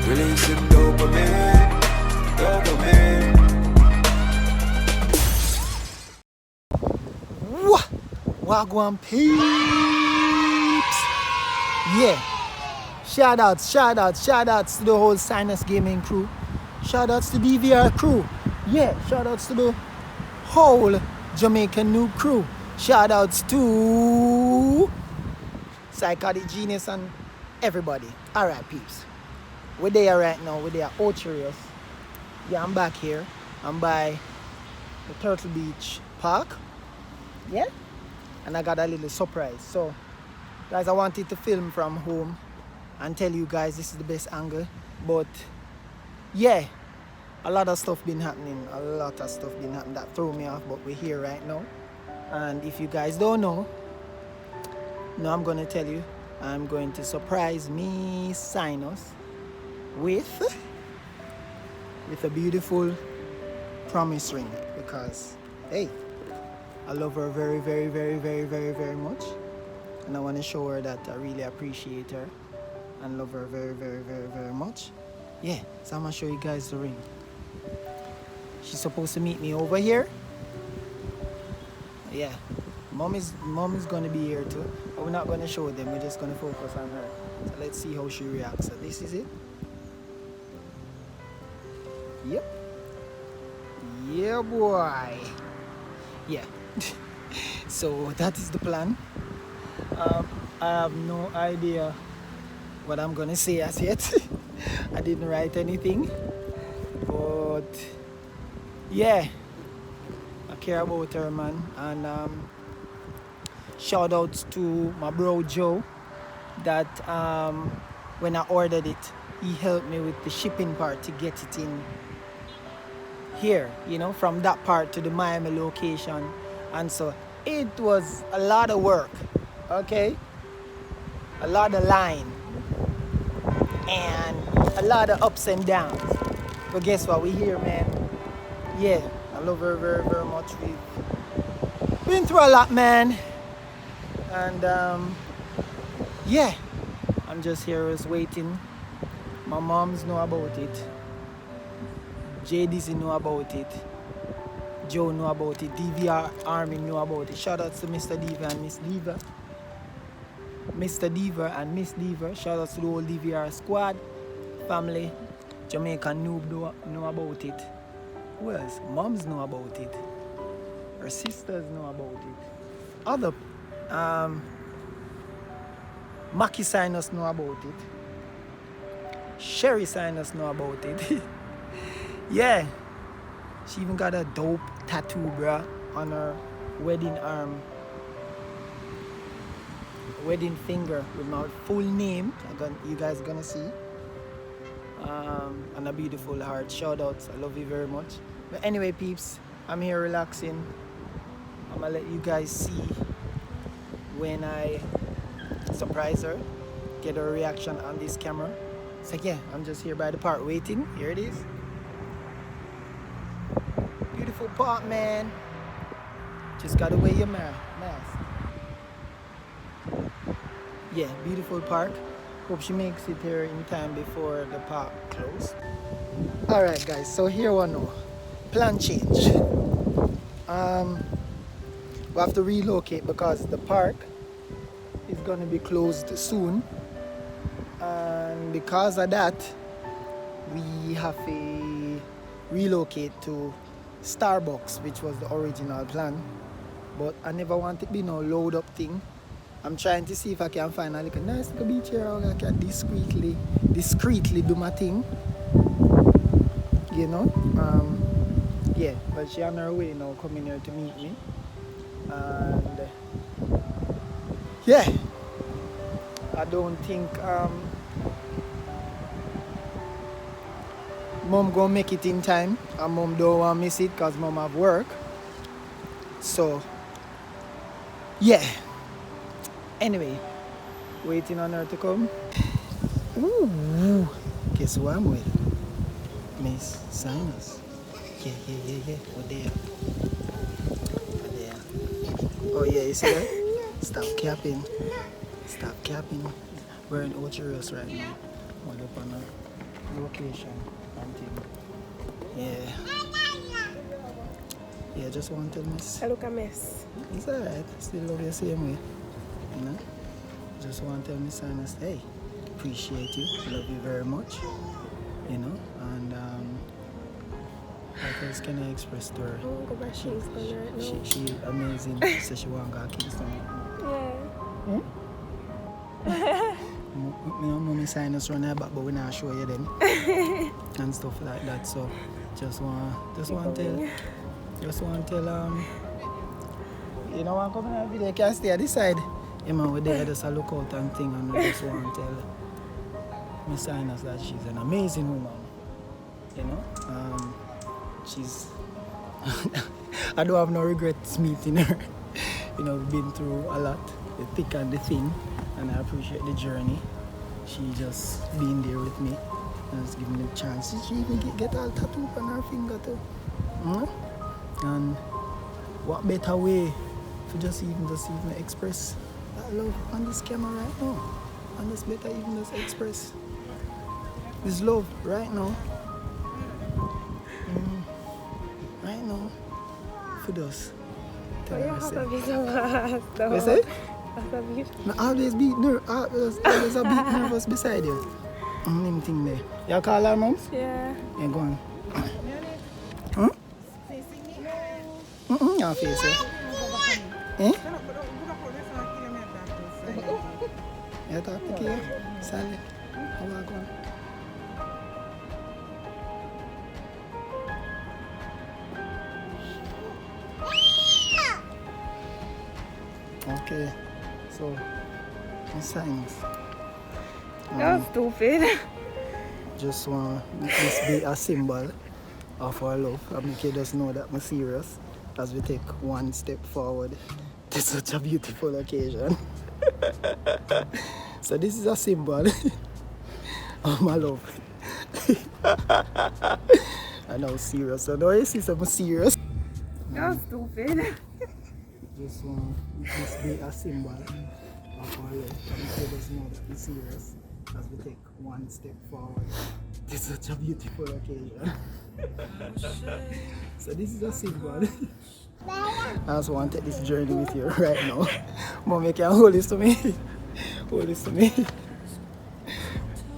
Releasing dopamine, dopamine. Wagwan peeps! Yeah. Shout outs to the whole Psynos gaming crew. Shout outs to DVR crew. Yeah, shout outs to the whole Jamaican new crew. Shout outs to Psychotic Genius and everybody. Alright peeps. We're there right now, we're there at Rios. Yeah, I'm back here. I'm by the Turtle Beach Park. Yeah? And I got a little surprise. So, guys, I wanted to film from home and tell you guys this is the best angle. But, yeah, a lot of stuff been happening. That threw me off, but we're here right now. And if you guys don't know, now I'm going to tell you, I'm going to surprise Miss Psynos with a beautiful promise ring. Because, hey, I love her very, very, very, very, very, very much. And I want to show her that I really appreciate her and love her very, very, very, very much. Yeah, so I'm going to show you guys the ring. She's supposed to meet me over here. Yeah, mom is going to be here too. But we're not going to show them, we're just going to focus on her. So let's see how she reacts. So this is it. Yep. Yeah, boy. Yeah. So that is the plan. I have no idea what I'm gonna say as yet. I didn't write anything, but yeah, I care about her, man. And shout outs to my bro Joe that when I ordered it, he helped me with the shipping part to get it in here, you know, from that part to the Miami location. And so it was a lot of work, okay, a lot of line and a lot of ups and downs, but guess what, we here, man. Yeah, I love her very, very much. We've been through a lot, man. And yeah, I'm just here just waiting. My moms know about it, JDC know about it, Joe know about it, DVR Army know about it. Shout out to Mr. Diva and Miss Diva. Mr. Diva and Miss Diva. Shout out to the whole DVR squad, family. Jamaican noob know about it. Who else? Moms know about it. Her sisters know about it. Other Miss Psynos know about it. Sherry Psynos know about it. Yeah. She even got a dope tattoo, bruh, on her wedding arm. Wedding finger with my full name. You guys are gonna see. And a beautiful heart. Shout outs. I love you very much. But anyway, peeps, I'm here relaxing. I'm gonna let you guys see when I surprise her, get her reaction on this camera. So yeah, I'm just here by the park waiting. Here it is. Beautiful park, man. Just gotta wear your mask. Yeah, beautiful park. Hope she makes it here in time before the park closes. Alright guys, so here we know. Plan change. We have to relocate because the park is gonna be closed soon. And because of that, we have to relocate to Starbucks, which was the original plan. But I never want it to be no load up thing. I'm trying to see if I can find a little nice little beach here where I can discreetly do my thing. You know? Yeah, but she on her way now coming here to meet me. And yeah, I don't think mom gonna make it in time, and mom don't want to miss it because mom have work. So yeah, anyway, waiting on her to come. Ooh, guess who I'm with? Miss Psynos. Yeah, we're there. Oh yeah, you see that? Stop capping. Stop capping. We're in Ochi Rios right now. We're up on a location and thing. Yeah. Yeah, just want to miss. I look a mess. It's alright. Still love you the same way. You know? Just want to tell Miss Psynos, hey, appreciate you. Love you very much. You know? And what else can I express to her? I want to go back to Kingston right now. She amazing. So she want to go to Kingston. Yeah. Miss Psynos run her back, but we not show you them. And stuff like that. So just want to tell you know what, coming out video, you can stay at this side. Yeah man, we're there just a look out and thing, and I just want to tell Miss Psynos that she's an amazing woman. You know? She's I don't have no regrets meeting her. You know, we've been through a lot, the thick and the thin, and I appreciate the journey. She just being there with me and just giving me the chance. She even get all tattoo on her finger too. And what better way to just even express that love on this camera right now? And it's better even just express this love right now. Right now. For us. Why you have to be so fast though? What say? Have to be... No, always be always a bit nervous beside you. Same thing there. You call her moms? Yeah. Yeah, go on. Huh? Your face, eh? You talk to Kia? Sally? How are you going? Okay, so Miss Psynos. That was stupid. Just want this be a symbol of our love and make you just know that I'm serious as we take one step forward to such a beautiful occasion. So this is a symbol of my love. I know serious. So now you see some serious. That was stupid. Just want this be a symbol of our love and make you just know that we're serious as we take one step forward to such a beautiful occasion. So this is a symbol. I also want to take this journey with you right now. Mom, you can hold this to me. Hold this to me.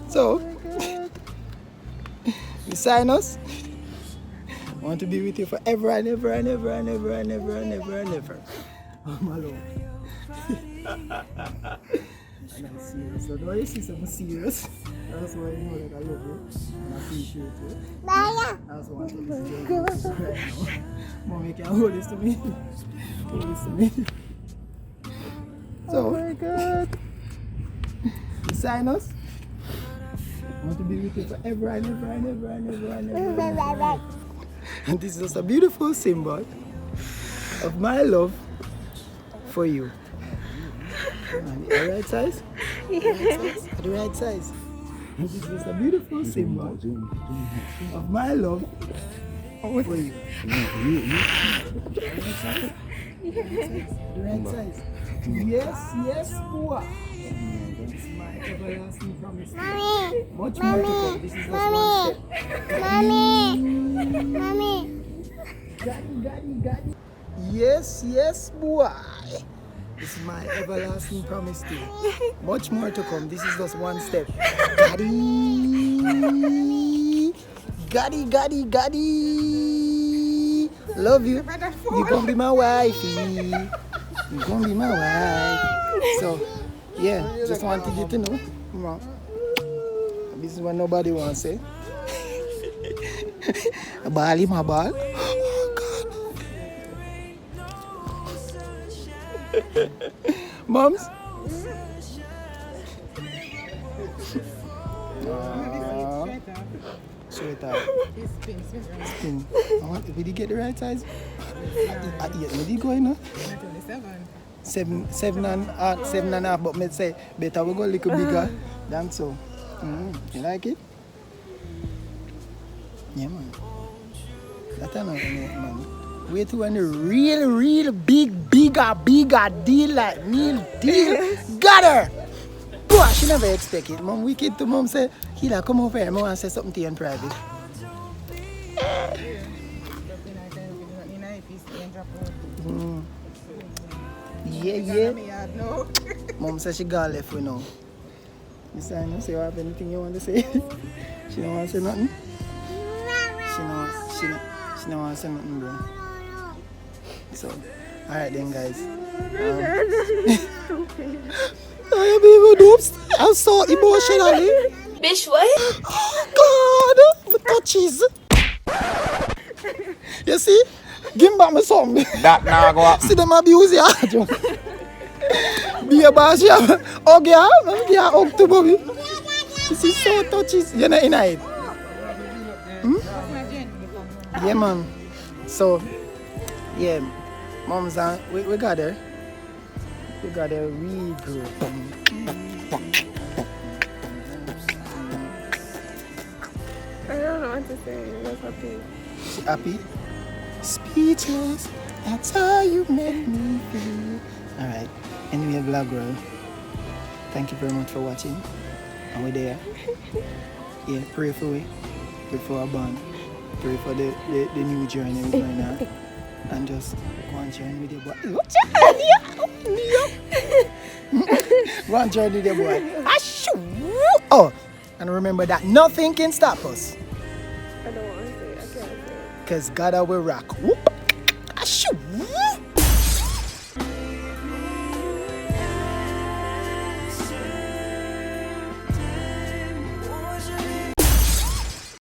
So, Miss Psynos, I want to be with you forever and ever and ever and ever and ever and ever and ever. Oh my love. And I'm serious. So now you see something serious. That's why you know that I love you and I appreciate you. I also want to take this journey with you right now. Mom, you can hold this to me. Hold this to me. So, oh my God. Miss Psynos, I want to be with you forever and ever and ever and ever and ever. And ever. And this is just a beautiful symbol of my love for you. The right size? Yeah. The right size. And this is a beautiful symbol of my love for you. The right size? Yes, yes, boy. That's my everlasting promise. Mommy. Much more to come. This is just one step. Mommy. Got it. Yes, yes, boy. This is my everlasting promise to you. Much more to come. This is just one step. Got it. Love you. You gonna be my wifey. You gonna be my wife. So, yeah, just wanted you to know. This is what nobody wants, eh? A ball in my ball. Moms? Straight out. Spin. Did you get the right size? At 8, did you go in? No? 7 and a half, but me say better we go a little bigger than so. You like it? Yeah, man. That's another man. Wait till when the real bigger deal like Neil deal got her. She never expect it. Mom wicked to mom say, Hila, come over here. I want to say something to you in private. Yeah. Mom says she got left with now. Miss Psynos, you have anything you want to say? She don't want to say nothing? She don't want to say nothing, bro. So, alright then, guys. I am even dopes. I'm so emotionally. Bitch, what? Oh God, my touches. You see? Give back my something. That now go up. See them abuse ya. Be a boss, yeah. Oh, yeah, yeah, oh, to Bobby. This is so touches. You're not in it. Yeah, man. So, yeah, mom's on. We got her. We got her really good. I don't know what to say. I'm happy. She happy? Speechless. That's how you make me feel. Alright. Anyway, vlog girl. Thank you very much for watching. And we're there. Yeah, pray for we. Pray for our bond. Pray for the new journey we're going on. And just go and join with your boy. Go and join with your boy. Oh, and remember that nothing can stop us. I don't want to say it. I can't say it. Because God will rock. Whoop.